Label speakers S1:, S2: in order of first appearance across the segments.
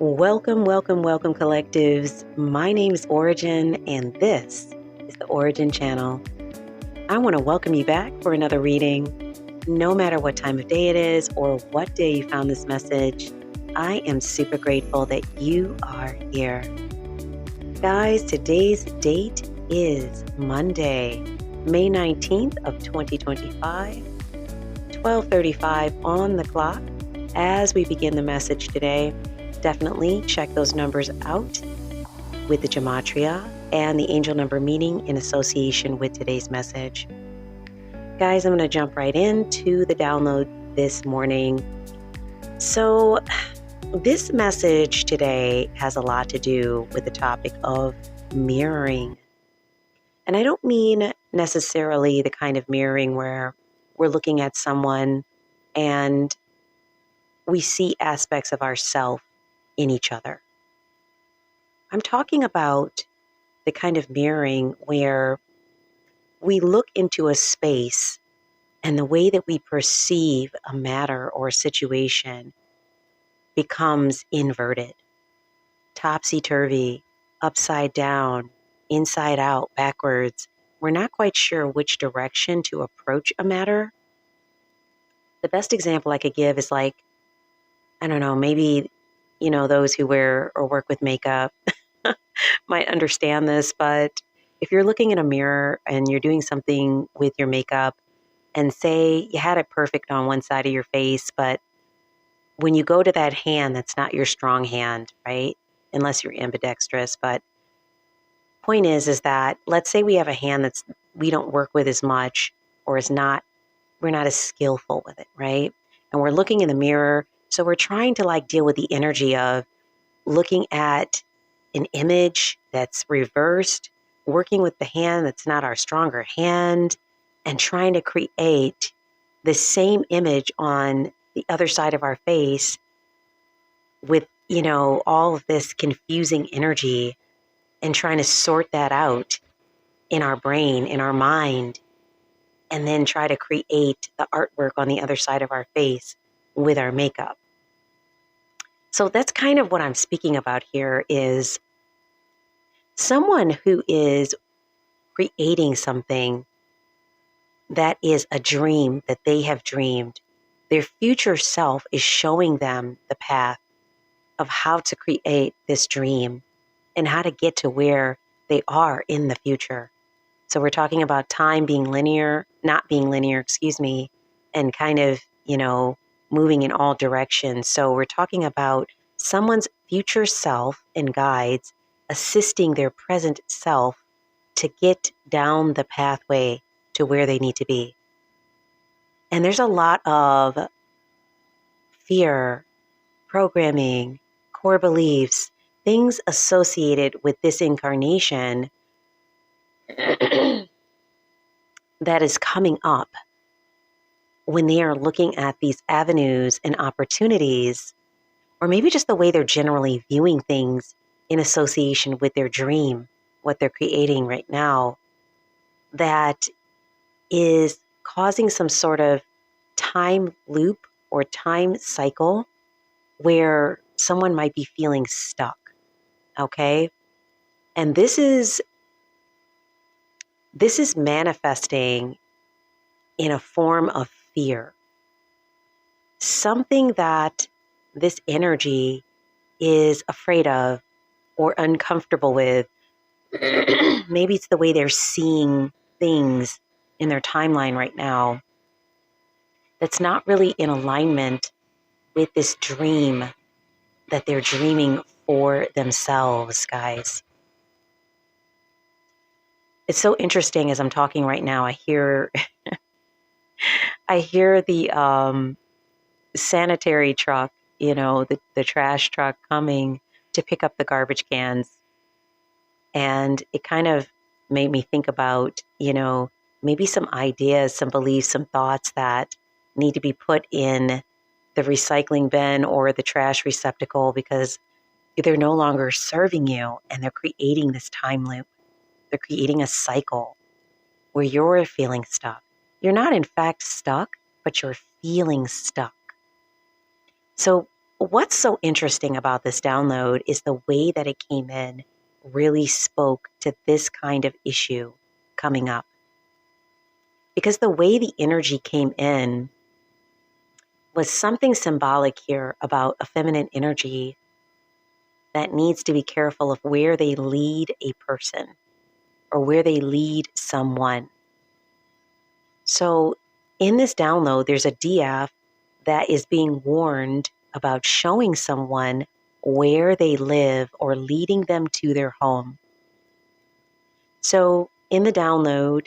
S1: Welcome, welcome, welcome, collectives. My name is Ora-gen, and this is the Ora-gen Channel. I want to welcome you back for another reading. No matter what time of day it is or what day you found this message, I am super grateful that you are here. Guys, today's date is Monday, May 19th of 2025, 12:35 on the clock. As we begin the message today, definitely check those numbers out with the gematria and the angel number meaning in association with today's message. Guys, I'm going to jump right into the download this morning. So this message today has a lot to do with the topic of mirroring. And I don't mean necessarily the kind of mirroring where we're looking at someone and we see aspects of ourselves in each other. I'm talking about the kind of mirroring where we look into a space and the way that we perceive a matter or a situation becomes inverted, topsy-turvy, upside down, inside out, backwards. We're not quite sure which direction to approach a matter. The best example I could give is like, I don't know, maybe those who wear or work with makeup might understand this, but if you're looking in a mirror and you're doing something with your makeup and say you had it perfect on one side of your face, but when you go to that hand, that's not your strong hand, right? Unless you're ambidextrous. But point is that let's say we have a hand that's we don't work with as much or we're not as skillful with it, right? And we're looking in the mirror. So we're trying to deal with the energy of looking at an image that's reversed, working with the hand that's not our stronger hand, and trying to create the same image on the other side of our face with, all of this confusing energy and trying to sort that out in our brain, in our mind, and then try to create the artwork on the other side of our face with our makeup. So that's kind of what I'm speaking about here is someone who is creating something that is a dream that they have dreamed. Their future self is showing them the path of how to create this dream and how to get to where they are in the future. So we're talking about time being linear, not being linear, and kind of, moving in all directions. So we're talking about someone's future self and guides assisting their present self to get down the pathway to where they need to be. And there's a lot of fear, programming, core beliefs, things associated with this incarnation that is coming up when they are looking at these avenues and opportunities, or maybe just the way they're generally viewing things in association with their dream, what they're creating right now, that is causing some sort of time loop or time cycle where someone might be feeling stuck, okay? And this is manifesting in a form of fear, something that this energy is afraid of or uncomfortable with. Maybe it's the way they're seeing things in their timeline right now that's not really in alignment with this dream that they're dreaming for themselves, guys. It's so interesting as I'm talking right now. I hear the sanitary truck, the trash truck coming to pick up the garbage cans. And it kind of made me think about, maybe some ideas, some beliefs, some thoughts that need to be put in the recycling bin or the trash receptacle because they're no longer serving you and they're creating this time loop. They're creating a cycle where you're feeling stuck. You're not in fact stuck, but you're feeling stuck. So what's so interesting about this download is the way that it came in really spoke to this kind of issue coming up. Because the way the energy came in was something symbolic here about a feminine energy that needs to be careful of where they lead a person or where they lead someone. So in this download, there's a DF that is being warned about showing someone where they live or leading them to their home. So in the download,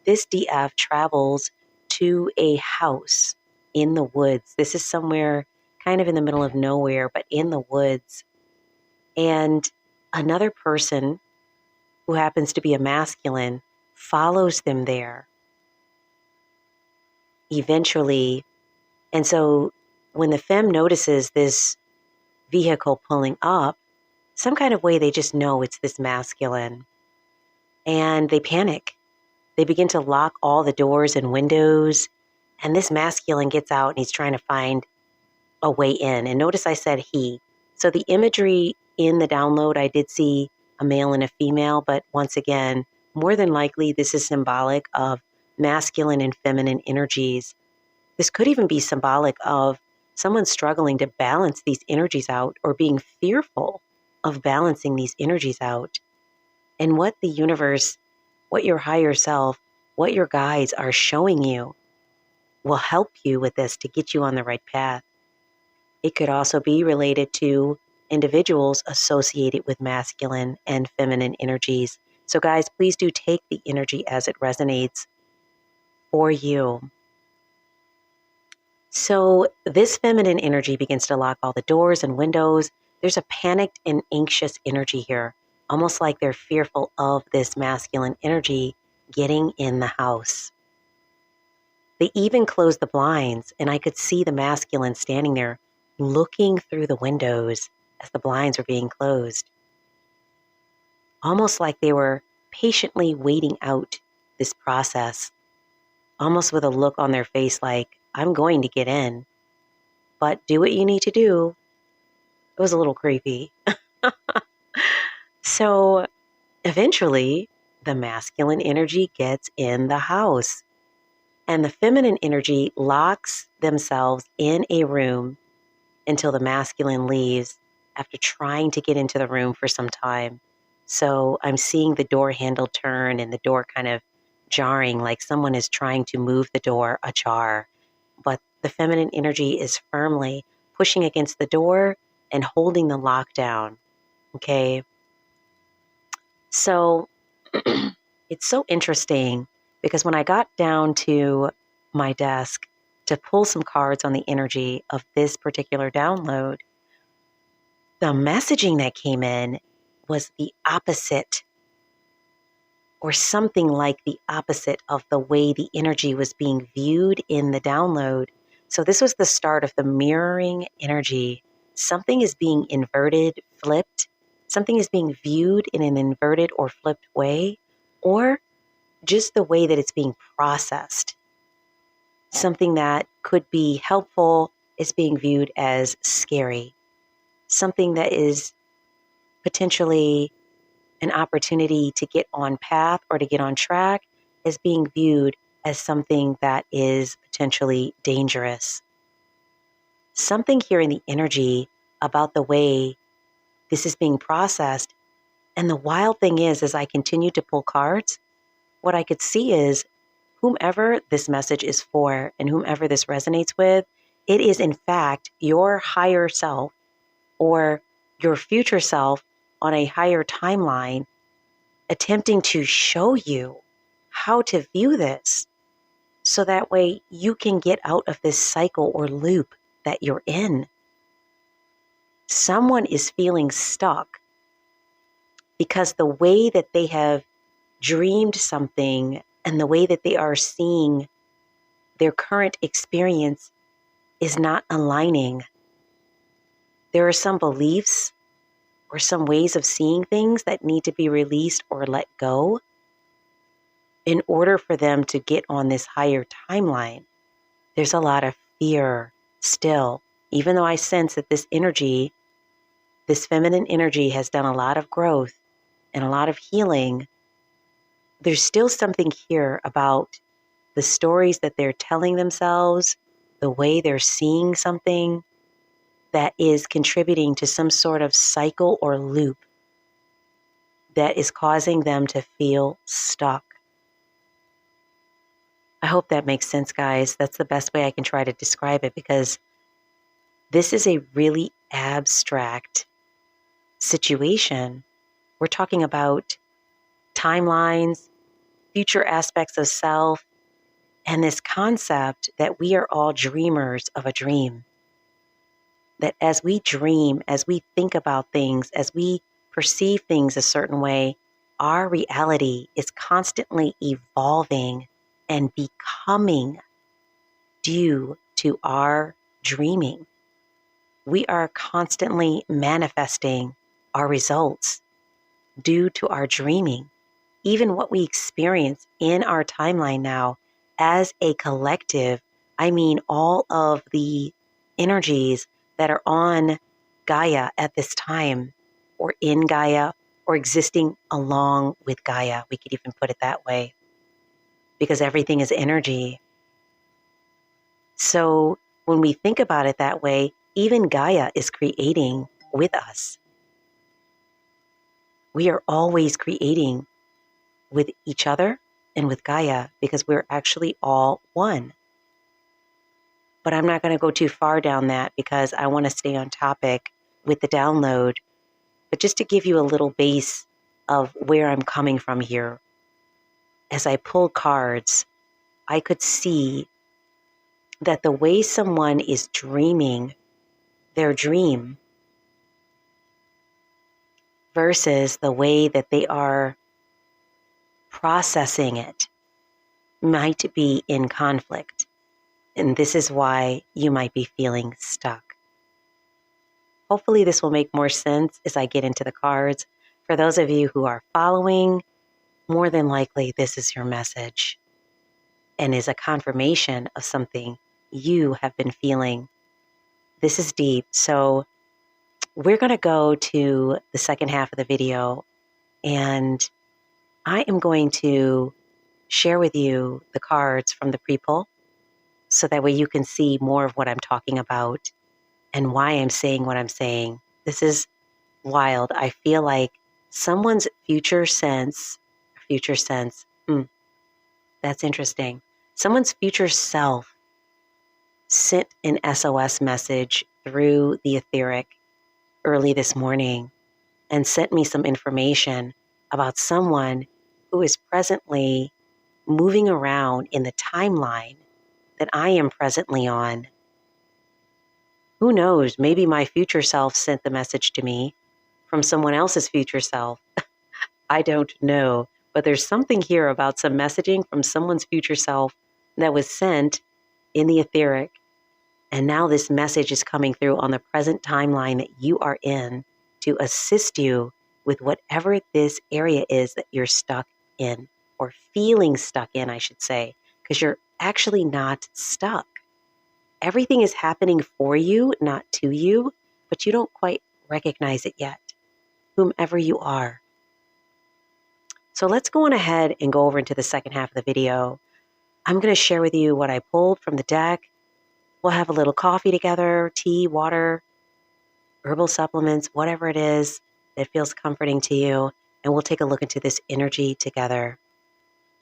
S1: this DF travels to a house in the woods. This is somewhere kind of in the middle of nowhere, but in the woods. And another person who happens to be a masculine follows them there eventually. And so when the femme notices this vehicle pulling up, some kind of way they just know it's this masculine. And they panic. They begin to lock all the doors and windows. And this masculine gets out and he's trying to find a way in. And notice I said he. So the imagery in the download, I did see a male and a female, but once again, more than likely, this is symbolic of masculine and feminine energies. This could even be symbolic of someone struggling to balance these energies out or being fearful of balancing these energies out. And what the universe, what your higher self, what your guides are showing you will help you with this to get you on the right path. It could also be related to individuals associated with masculine and feminine energies. So guys, please do take the energy as it resonates for you. So this feminine energy begins to lock all the doors and windows. There's a panicked and anxious energy here, almost like they're fearful of this masculine energy getting in the house. They even closed the blinds, and I could see the masculine standing there looking through the windows as the blinds were being closed. Almost like they were patiently waiting out this process, almost with a look on their face like, I'm going to get in, but do what you need to do. It was a little creepy. So eventually, the masculine energy gets in the house, and the feminine energy locks themselves in a room until the masculine leaves after trying to get into the room for some time. So I'm seeing the door handle turn and the door kind of jarring, like someone is trying to move the door ajar. But the feminine energy is firmly pushing against the door and holding the lockdown. Okay. So it's so interesting because when I got down to my desk to pull some cards on the energy of this particular download, the messaging that came in was the opposite, or something like the opposite of the way the energy was being viewed in the download. So this was the start of the mirroring energy. Something is being inverted, flipped. Something is being viewed in an inverted or flipped way, or just the way that it's being processed. Something that could be helpful is being viewed as scary. Something that is potentially an opportunity to get on path or to get on track is being viewed as something that is potentially dangerous. Something here in the energy about the way this is being processed. And the wild thing is, as I continue to pull cards, what I could see is whomever this message is for and whomever this resonates with, it is in fact your higher self or your future self on a higher timeline attempting to show you how to view this so that way you can get out of this cycle or loop that you're in. Someone is feeling stuck because the way that they have dreamed something and the way that they are seeing their current experience is not aligning. There are some beliefs or some ways of seeing things that need to be released or let go in order for them to get on this higher timeline. There's a lot of fear still even though I sense that this energy, this feminine energy, has done a lot of growth and a lot of healing, there's still something here about the stories that they're telling themselves, the way they're seeing something, that is contributing to some sort of cycle or loop that is causing them to feel stuck. I hope that makes sense, guys. That's the best way I can try to describe it, because this is a really abstract situation. We're talking about timelines, future aspects of self, and this concept that we are all dreamers of a dream. That as we dream, as we think about things, as we perceive things a certain way, our reality is constantly evolving and becoming due to our dreaming. We are constantly manifesting our results due to our dreaming. Even what we experience in our timeline now as a collective, I mean all of the energies that are on Gaia at this time, or in Gaia, or existing along with Gaia. We could even put it that way, because everything is energy. So when we think about it that way, even Gaia is creating with us. We are always creating with each other and with Gaia, because we're actually all one. But I'm not going to go too far down that, because I want to stay on topic with the download. But just to give you a little base of where I'm coming from here, as I pulled cards, I could see that the way someone is dreaming their dream versus the way that they are processing it might be in conflict. And this is why you might be feeling stuck. Hopefully this will make more sense as I get into the cards. For those of you who are following, more than likely this is your message and is a confirmation of something you have been feeling. This is deep. So we're going to go to the second half of the video, and I am going to share with you the cards from the pre-pull, so that way you can see more of what I'm talking about and why I'm saying what I'm saying. This is wild. I feel like someone's future sense, that's interesting. Someone's future self sent an SOS message through the etheric early this morning and sent me some information about someone who is presently moving around in the timeline that I am presently on. Who knows? Maybe my future self sent the message to me from someone else's future self. I don't know. But there's something here about some messaging from someone's future self that was sent in the etheric. And now this message is coming through on the present timeline that you are in to assist you with whatever this area is that you're stuck in, or feeling stuck in, I should say, because you're actually not stuck. Everything is happening for you, not to you, but you don't quite recognize it yet, whomever you are. So let's go on ahead and go over into the second half of the video. I'm going to share with you what I pulled from the deck. We'll have a little coffee together, tea, water, herbal supplements, whatever it is that feels comforting to you, and we'll take a look into this energy together.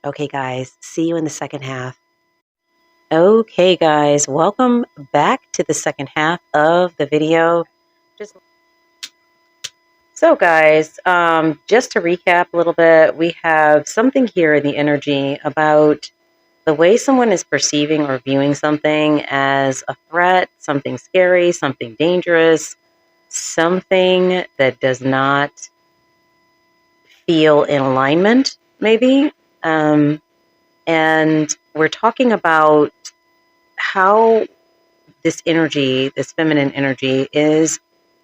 S1: Okay, guys, see you in the second half. Okay, guys, welcome back to the second half of the video. So, guys, just to recap a little bit, we have something here in the energy about the way someone is perceiving or viewing something as a threat, something scary, something dangerous, something that does not feel in alignment, maybe. And we're talking about how this energy, this feminine energy, is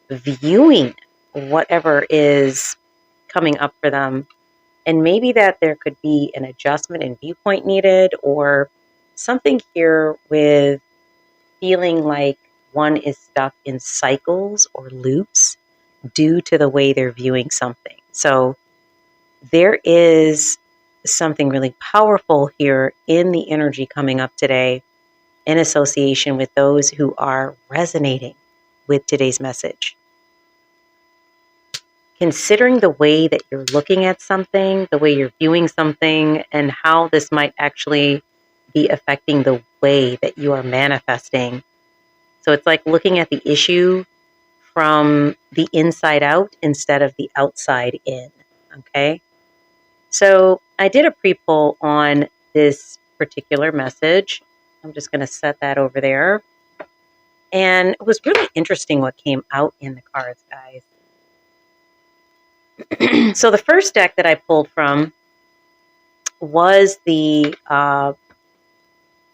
S1: viewing whatever is coming up for them. And maybe that there could be an adjustment in viewpoint needed, or something here with feeling like one is stuck in cycles or loops due to the way they're viewing something. So there is something really powerful here in the energy coming up today in association with those who are resonating with today's message. Considering the way that you're looking at something, the way you're viewing something, and how this might actually be affecting the way that you are manifesting. So it's like looking at the issue from the inside out instead of the outside in. Okay. So I did a pre-poll on this particular message. I'm just going to set that over there. And it was really interesting what came out in the cards, guys. So the first deck that I pulled from was the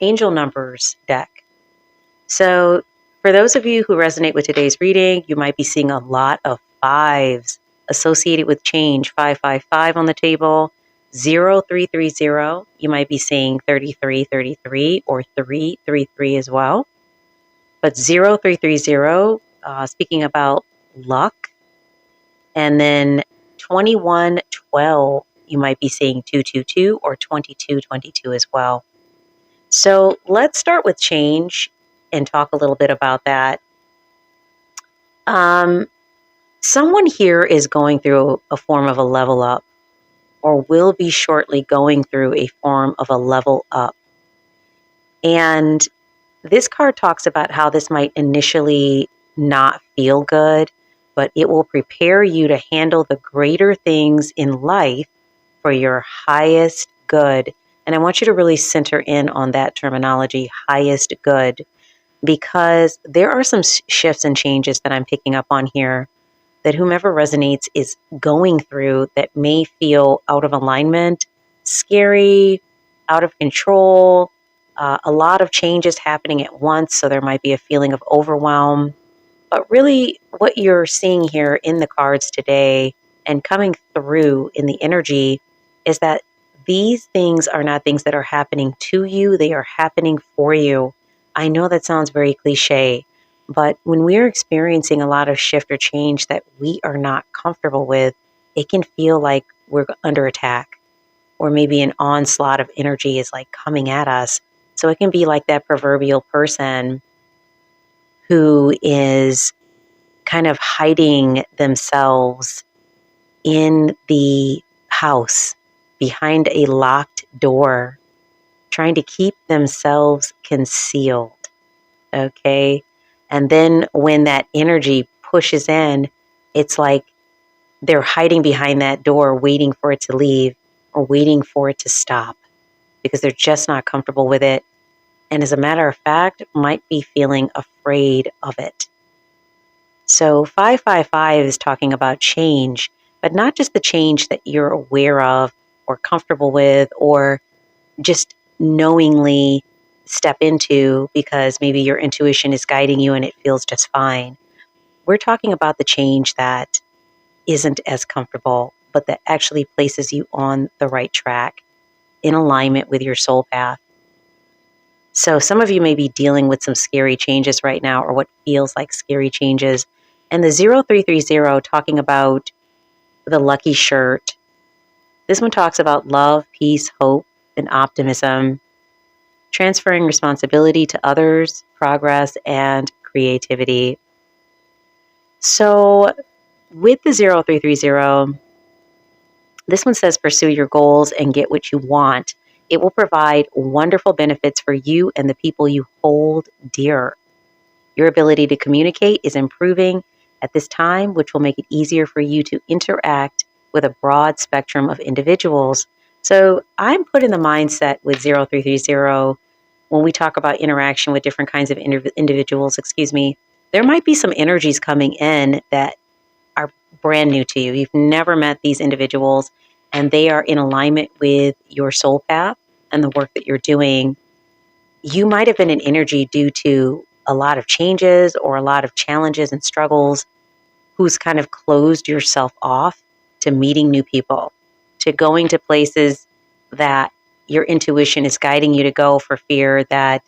S1: Angel Numbers deck. So for those of you who resonate with today's reading, you might be seeing a lot of fives associated with change. 555 on the table, 0330. You might be seeing 3333 or 333 as well. But 0330, speaking about luck. And then 2112, you might be seeing 222 or 2222 as well. So let's start with change and talk a little bit about that. Someone here is going through a form of a level up, or will be shortly going through a form of a level up. And this card talks about how this might initially not feel good, but it will prepare you to handle the greater things in life for your highest good. And I want you to really center in on that terminology, highest good, because there are some shifts and changes that I'm picking up on here that whomever resonates is going through that may feel out of alignment, scary, out of control, a lot of changes happening at once. So there might be a feeling of overwhelm. But really, what you're seeing here in the cards today and coming through in the energy is that these things are not things that are happening to you, they are happening for you. I know that sounds very cliche, but when we're experiencing a lot of shift or change that we are not comfortable with, it can feel like we're under attack, or maybe an onslaught of energy is like coming at us. So it can be like that proverbial person who is kind of hiding themselves in the house behind a locked door, trying to keep themselves concealed. Okay. And then when that energy pushes in, it's like they're hiding behind that door, waiting for it to leave or waiting for it to stop because they're just not comfortable with it. And as a matter of fact, might be feeling afraid of it. So 555 is talking about change, but not just the change that you're aware of or comfortable with or just knowingly step into because maybe your intuition is guiding you and it feels just fine. We're talking about the change that isn't as comfortable, but that actually places you on the right track in alignment with your soul path. So some of you may be dealing with some scary changes right now or what feels like scary changes. And the 0330 talking about the lucky shirt. This one talks about love, peace, hope, and optimism, transferring responsibility to others, progress, and creativity. So with the 0330, this one says pursue your goals and get what you want. It will provide wonderful benefits for you and the people you hold dear. Your ability to communicate is improving at this time, which will make it easier for you to interact with a broad spectrum of individuals. So I'm put in the mindset with 0330 when we talk about interaction with different kinds of individuals, there might be some energies coming in that are brand new to you. You've never met these individuals and they are in alignment with your soul path and the work that you're doing. You might have been in energy due to a lot of changes or a lot of challenges and struggles, who's kind of closed yourself off to meeting new people, to going to places that your intuition is guiding you to go for fear that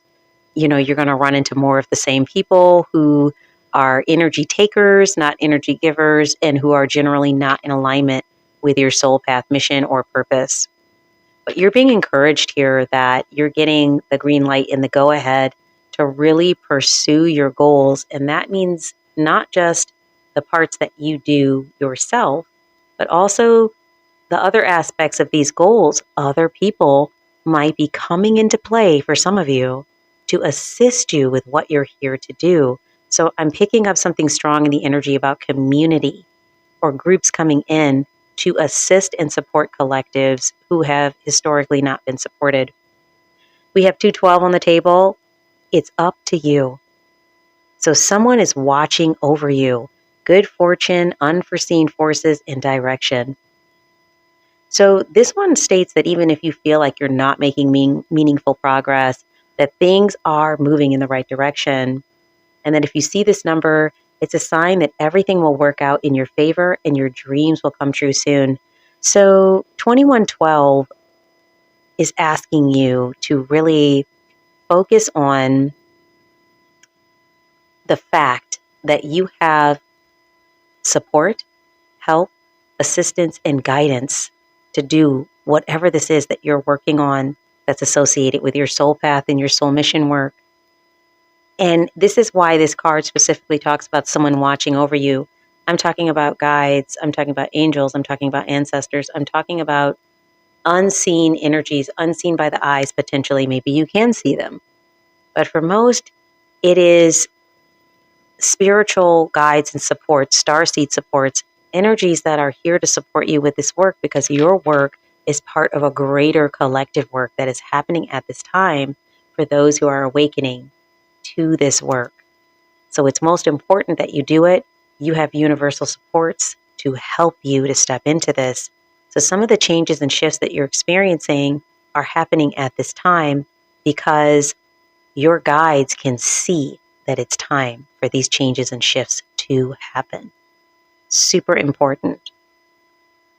S1: you're going to run into more of the same people who are energy takers, not energy givers, and who are generally not in alignment with your soul path mission or purpose. But you're being encouraged here that you're getting the green light and the go ahead to really pursue your goals. And that means not just the parts that you do yourself, but also the other aspects of these goals. Other people might be coming into play for some of you to assist you with what you're here to do. So I'm picking up something strong in the energy about community or groups coming in to assist and support collectives who have historically not been supported. We have 212 on the table. It's up to you. So someone is watching over you. Good fortune, unforeseen forces, and direction. So this one states that even if you feel like you're not making meaningful progress, that things are moving in the right direction. And that if you see this number, it's a sign that everything will work out in your favor and your dreams will come true soon. So 2112 is asking you to really focus on the fact that you have support, help, assistance, and guidance to do whatever this is that you're working on that's associated with your soul path and your soul mission work. And this is why this card specifically talks about someone watching over you. I'm talking about guides. I'm talking about angels. I'm talking about ancestors. I'm talking about unseen energies, unseen by the eyes, potentially. Maybe you can see them. But for most, it is spiritual guides and supports, starseed supports, energies that are here to support you with this work because your work is part of a greater collective work that is happening at this time for those who are awakening to this work. So it's most important that you do it. You have universal supports to help you to step into this. So some of the changes and shifts that you're experiencing are happening at this time because your guides can see that it's time for these changes and shifts to happen. Super important.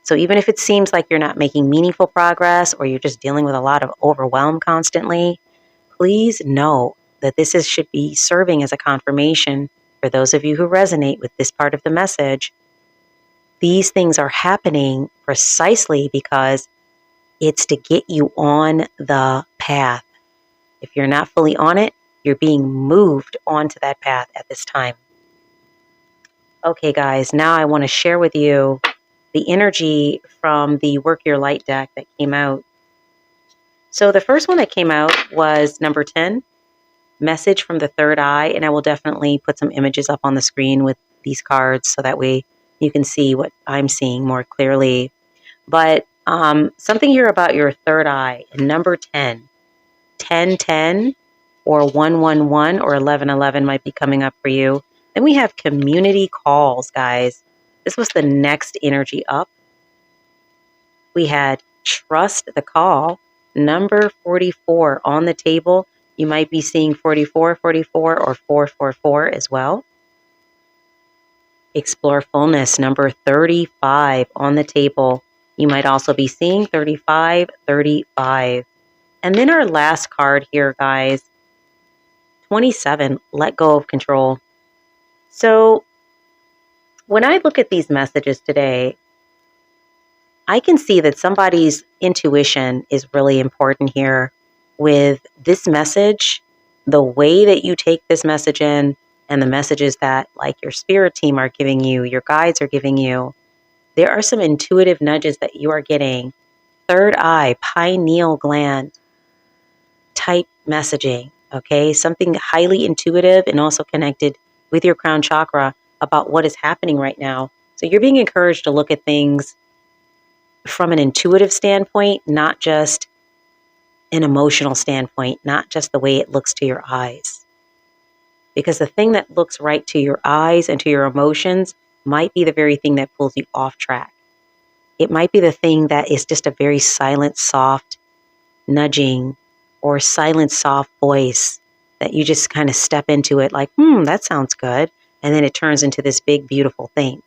S1: So even if it seems like you're not making meaningful progress or you're just dealing with a lot of overwhelm constantly, please know that this should be serving as a confirmation for those of you who resonate with this part of the message. These things are happening precisely because it's to get you on the path. If you're not fully on it, you're being moved onto that path at this time. Okay, guys, now I want to share with you the energy from the Work Your Light deck that came out. So the first one that came out was number 10, Message from the Third Eye, and I will definitely put some images up on the screen with these cards so that way you can see what I'm seeing more clearly. But something here about your third eye, number 10, 1010, or 111 or 1111 might be coming up for you. Then we have community calls, guys. This was the next energy up. We had trust the call, number 44 on the table. You might be seeing 4444 or 444 as well. Explore fullness, number 35 on the table. You might also be seeing 3535. And then our last card here, guys, 27, let go of control. So when I look at these messages today, I can see that somebody's intuition is really important here with this message, the way that you take this message in, and the messages that like your spirit team are giving you, your guides are giving you. There are some intuitive nudges that you are getting. Third eye, pineal gland type messaging, okay? Something highly intuitive and also connected with your crown chakra about what is happening right now. So you're being encouraged to look at things from an intuitive standpoint, not just an emotional standpoint, not just the way it looks to your eyes. Because the thing that looks right to your eyes and to your emotions might be the very thing that pulls you off track. It might be the thing that is just a very silent, soft nudging or silent, soft voice that you just kind of step into it like, that sounds good. And then it turns into this big, beautiful thing.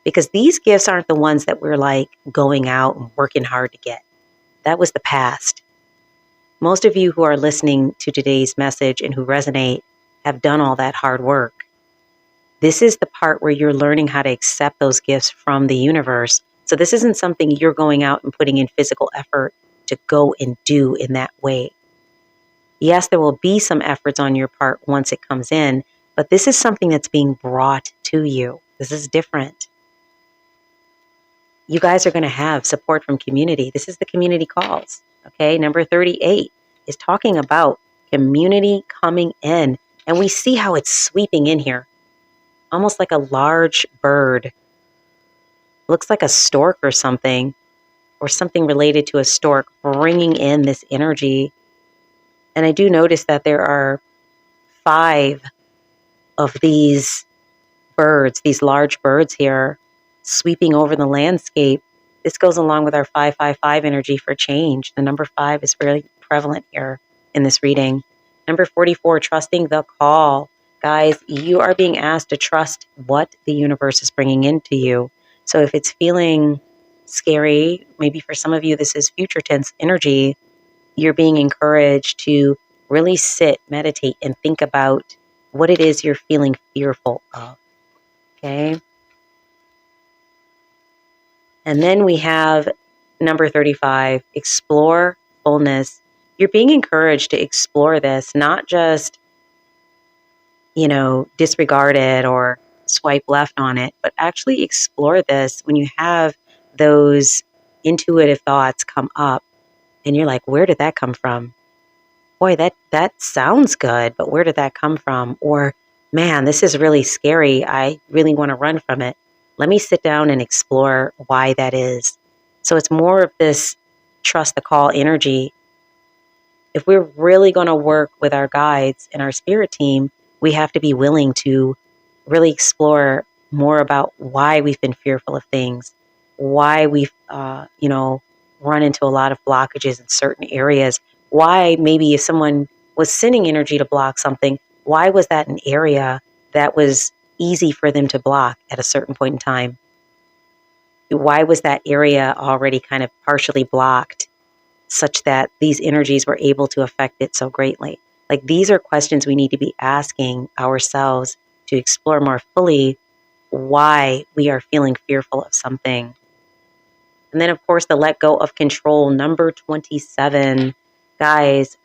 S1: Because these gifts aren't the ones that we're like going out and working hard to get. That was the past. Most of you who are listening to today's message and who resonate have done all that hard work. This is the part where you're learning how to accept those gifts from the universe. So this isn't something you're going out and putting in physical effort to go and do in that way. Yes, there will be some efforts on your part once it comes in, but this is something that's being brought to you. This is different. You guys are going to have support from community. This is the community calls. Okay, number 38 is talking about community coming in. And we see how it's sweeping in here, almost like a large bird. Looks like a stork or something related to a stork, bringing in this energy. And I do notice that there are 5 of these birds, these large birds here, sweeping over the landscape. This goes along with our 555 energy for change. The number 5 is really prevalent here in this reading. Number 44, trusting the call. Guys, you are being asked to trust what the universe is bringing into you. So if it's feeling scary, maybe for some of you this is future tense energy, you're being encouraged to really sit, meditate, and think about what it is you're feeling fearful of. Okay? And then we have number 35, explore fullness. You're being encouraged to explore this, not just, disregard it or swipe left on it, but actually explore this when you have those intuitive thoughts come up and you're like, where did that come from? Boy, that sounds good, but where did that come from? Or, man, this is really scary. I really want to run from it. Let me sit down and explore why that is. So it's more of this trust the call energy. If we're really going to work with our guides and our spirit team, we have to be willing to really explore more about why we've been fearful of things, why we've, run into a lot of blockages in certain areas, why maybe if someone was sending energy to block something, why was that an area that was easy for them to block at a certain point in time? Why was that area already kind of partially blocked such that these energies were able to affect it so greatly? Like, these are questions we need to be asking ourselves to explore more fully why we are feeling fearful of something. And then, of course, the let go of control, number 27. Guys,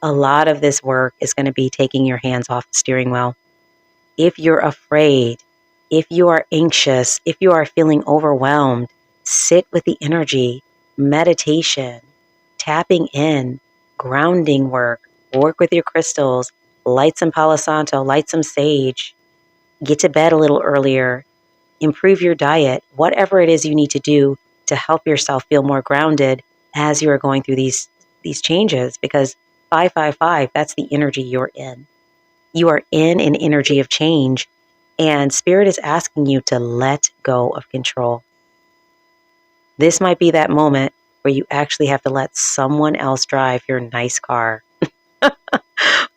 S1: a lot of this work is going to be taking your hands off the steering wheel. If you're afraid, if you are anxious, if you are feeling overwhelmed, sit with the energy, meditation, tapping in, grounding work with your crystals, light some Palo Santo, light some sage, get to bed a little earlier, improve your diet, whatever it is you need to do to help yourself feel more grounded as you are going through these changes, because 555, that's the energy you're in. You are in an energy of change, and Spirit is asking you to let go of control. This might be that moment where you actually have to let someone else drive your nice car.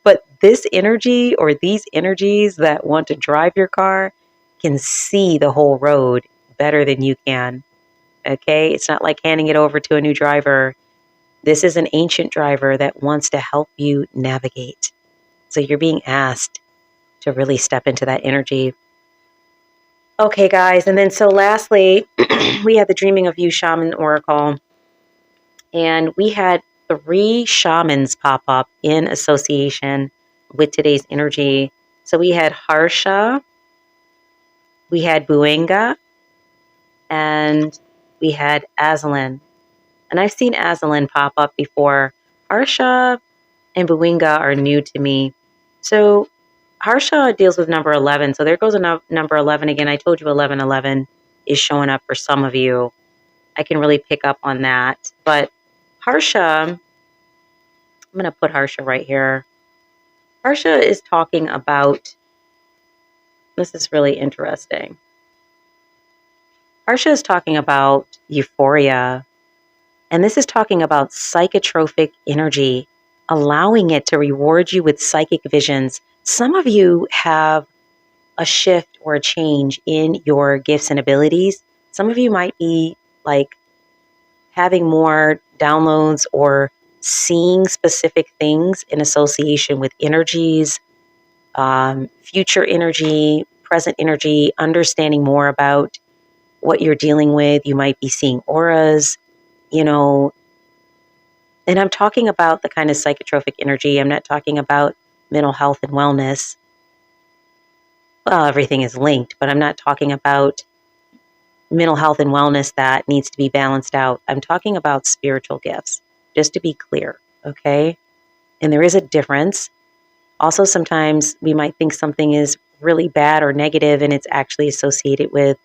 S1: But this energy, or these energies that want to drive your car, can see the whole road better than you can. Okay? It's not like handing it over to a new driver. This is an ancient driver that wants to help you navigate. So you're being asked to really step into that energy. Okay, guys. And then so lastly, we had the Dreaming of You Shaman Oracle. And we had 3 shamans pop up in association with today's energy. So we had Harsha, we had Buenga, and we had Azalin. And I've seen Azalin pop up before. Harsha and Buenga are new to me. So Harsha deals with number 11. So there goes number 11 again. I told you 1111 is showing up for some of you. I can really pick up on that. But Harsha, I'm going to put Harsha right here. Harsha is talking about, this is really interesting. Harsha is talking about euphoria. And this is talking about psychotropic energy, allowing it to reward you with psychic visions. Some of you have a shift or a change in your gifts and abilities. Some of you might be like having more downloads or seeing specific things in association with energies, future energy, present energy, understanding more about what you're dealing with. You might be seeing auras, you know, and I'm talking about the kind of psychotropic energy. I'm not talking about mental health and wellness. Well, everything is linked, but I'm not talking about mental health and wellness that needs to be balanced out. I'm talking about spiritual gifts, just to be clear, okay? And there is a difference. Also, sometimes we might think something is really bad or negative, and it's actually associated with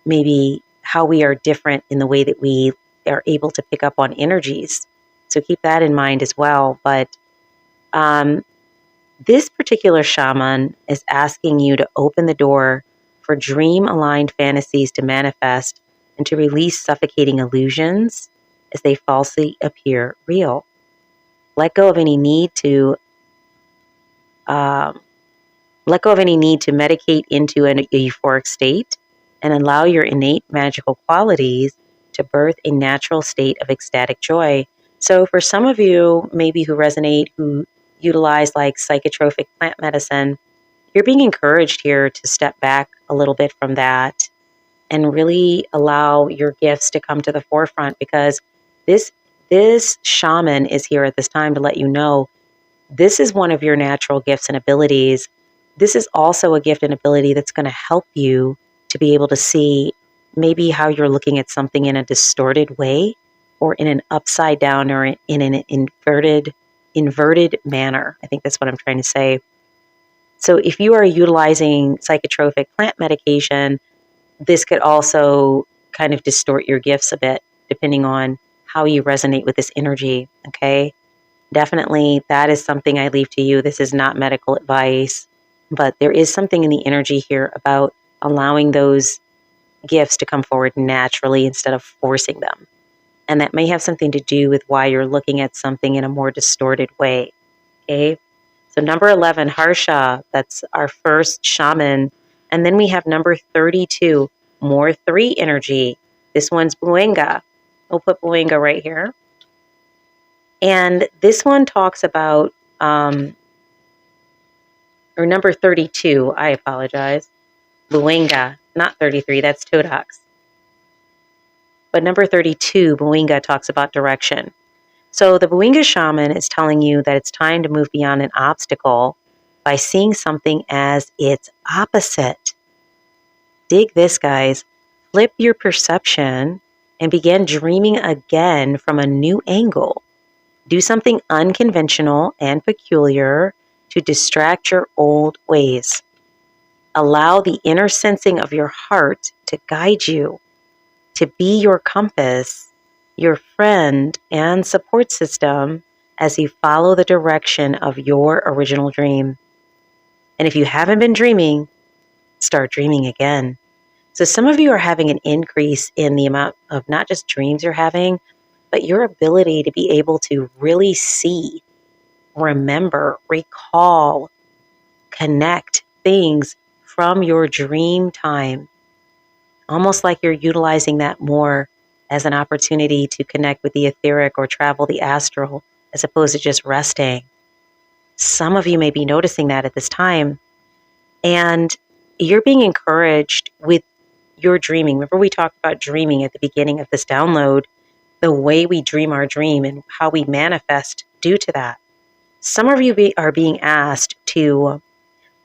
S1: maybe how we are different in the way that we are able to pick up on energies. So keep that in mind as well. But this particular shaman is asking you to open the door for dream-aligned fantasies to manifest and to release suffocating illusions as they falsely appear real. Let go of any need to medicate into a euphoric state and allow your innate magical qualities to birth a natural state of ecstatic joy. So for some of you, maybe who resonate, who utilize like psychotropic plant medicine, you're being encouraged here to step back a little bit from that and really allow your gifts to come to the forefront, because this shaman is here at this time to let you know this is one of your natural gifts and abilities. This is also a gift and ability that's going to help you to be able to see maybe how you're looking at something in a distorted way, or in an upside down, or in an inverted manner. I think that's what I'm trying to say. So if you are utilizing psychotropic plant medication, this could also kind of distort your gifts a bit, depending on how you resonate with this energy, okay? Definitely, that is something I leave to you. This is not medical advice, but there is something in the energy here about allowing those gifts to come forward naturally instead of forcing them. And that may have something to do with why you're looking at something in a more distorted way, okay? So number 11, Harsha, that's our first shaman. And then we have number 32, more 3 energy. This one's Buenga. We'll put Buenga right here. And this one talks about, or number 32, I apologize. Buenga, not 33, that's Todox. But number 32, Buenga, talks about direction. So the Buenga shaman is telling you that it's time to move beyond an obstacle by seeing something as its opposite. Dig this, guys. Flip your perception and begin dreaming again from a new angle. Do something unconventional and peculiar to distract your old ways. Allow the inner sensing of your heart to guide you, to be your compass, your friend and support system as you follow the direction of your original dream. And if you haven't been dreaming, start dreaming again. So some of you are having an increase in the amount of not just dreams you're having, but your ability to be able to really see, remember, recall, connect things from your dream time. Almost like you're utilizing that more as an opportunity to connect with the etheric or travel the astral, as opposed to just resting. Some of you may be noticing that at this time. And you're being encouraged with your dreaming. Remember, we talked about dreaming at the beginning of this download, the way we dream our dream and how we manifest due to that. Some of you are being asked to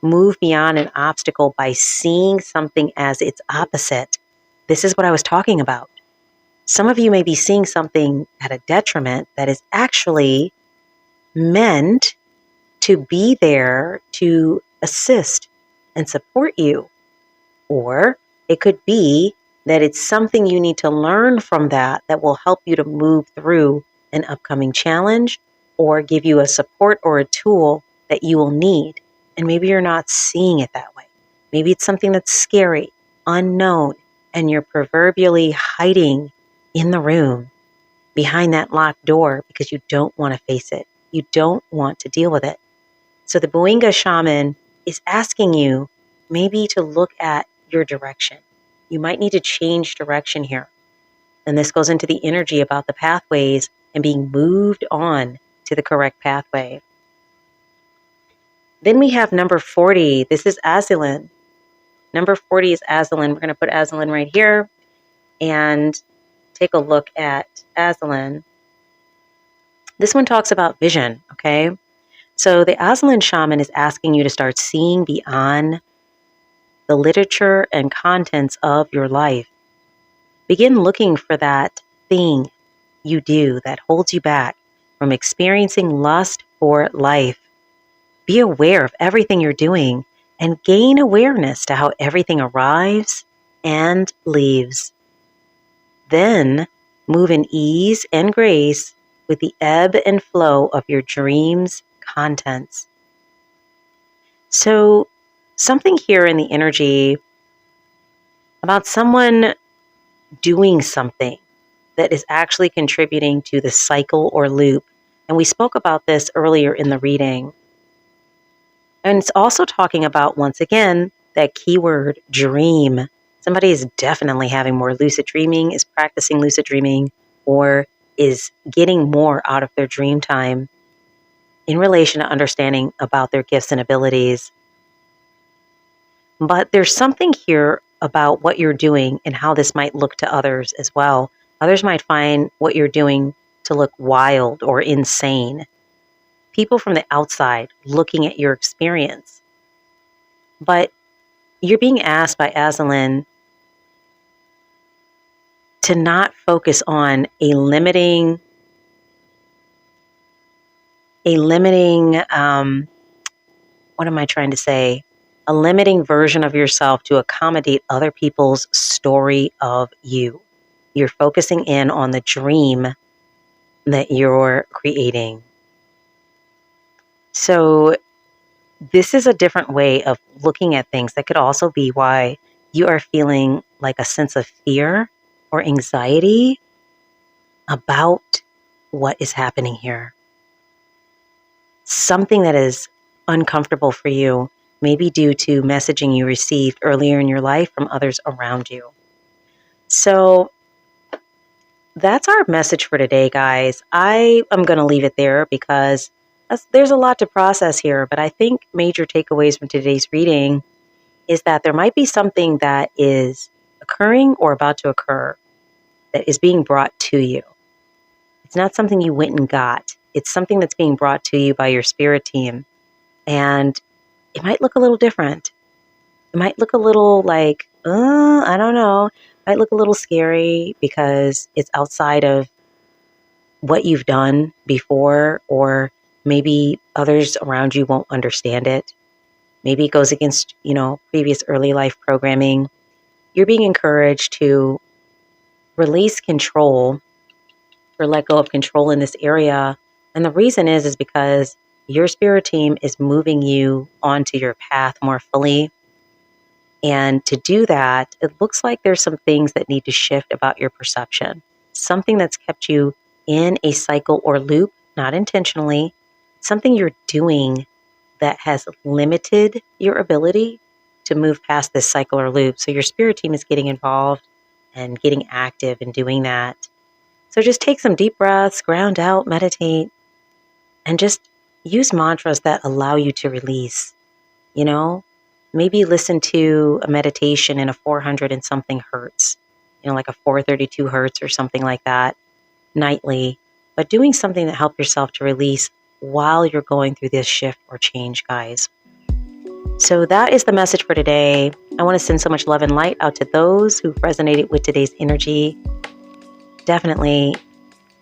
S1: move beyond an obstacle by seeing something as its opposite. This is what I was talking about. Some of you may be seeing something at a detriment that is actually meant to be there to assist and support you. Or it could be that it's something you need to learn from that will help you to move through an upcoming challenge, or give you a support or a tool that you will need. And maybe you're not seeing it that way. Maybe it's something that's scary, unknown, and you're proverbially hiding in the room behind that locked door because you don't want to face it. You don't want to deal with it. So the Buenga shaman is asking you maybe to look at your direction. You might need to change direction here. And this goes into the energy about the pathways and being moved on to the correct pathway. Then we have number 40. This is Azalin. Number 40 is Azalin. We're going to put Azalin right here and take a look at Azalin. This one talks about vision, okay? So the Azalin shaman is asking you to start seeing beyond the literature and contents of your life. Begin looking for that thing you do that holds you back from experiencing lust for life. Be aware of everything you're doing and gain awareness to how everything arrives and leaves. Then move in ease and grace with the ebb and flow of your dreams' contents. So, something here in the energy about someone doing something that is actually contributing to the cycle or loop. And we spoke about this earlier in the reading. And it's also talking about, once again, that keyword dream. Somebody is definitely having more lucid dreaming, is practicing lucid dreaming, or is getting more out of their dream time in relation to understanding about their gifts and abilities. But there's something here about what you're doing and how this might look to others as well. Others might find what you're doing to look wild or insane. People from the outside looking at your experience. But you're being asked by Azalin to not focus on a limiting, what am I trying to say? A limiting version of yourself to accommodate other people's story of you. You're focusing in on the dream that you're creating. So this is a different way of looking at things. That could also be why you are feeling like a sense of fear or anxiety about what is happening here. Something that is uncomfortable for you, maybe due to messaging you received earlier in your life from others around you. So that's our message for today, guys. I am going to leave it there because there's a lot to process here, but I think major takeaways from today's reading is that there might be something that is occurring or about to occur that is being brought to you. It's not something you went and got. It's something that's being brought to you by your spirit team. And it might look a little different. It might look a little like, I don't know. It might look a little scary because it's outside of what you've done before, or maybe others around you won't understand it. Maybe it goes against, previous early life programming. You're being encouraged to release control or let go of control in this area. And the reason is because your spirit team is moving you onto your path more fully. And to do that, it looks like there's some things that need to shift about your perception. Something that's kept you in a cycle or loop, not intentionally. Something you're doing that has limited your ability to move past this cycle or loop. So your spirit team is getting involved and getting active in doing that. So just take some deep breaths, ground out, meditate, and just use mantras that allow you to release. Maybe listen to a meditation in a 400 and something hertz, like a 432 hertz or something like that nightly, but doing something that helps yourself to release while you're going through this shift or change, guys. So that is the message for today. I want to send so much love and light out to those who've resonated with today's energy. Definitely,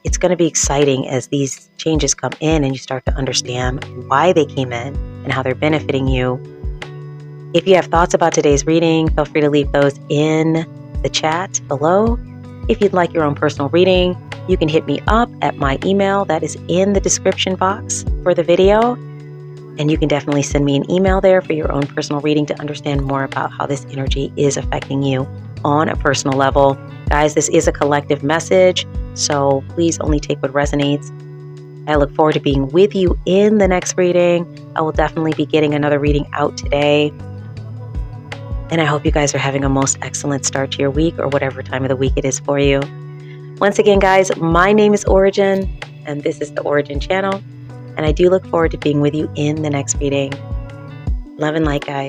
S1: it's going to be exciting as these changes come in and you start to understand why they came in and how they're benefiting you. If you have thoughts about today's reading, feel free to leave those in the chat below. If you'd like your own personal reading, you can hit me up at my email that is in the description box for the video. And you can definitely send me an email there for your own personal reading to understand more about how this energy is affecting you on a personal level. Guys, this is a collective message, so please only take what resonates. I look forward to being with you in the next reading. I will definitely be getting another reading out today. And I hope you guys are having a most excellent start to your week or whatever time of the week it is for you. Once again, guys, my name is Ora-gen, and this is the Ora-gen Channel. And I do look forward to being with you in the next reading. Love and light, guys.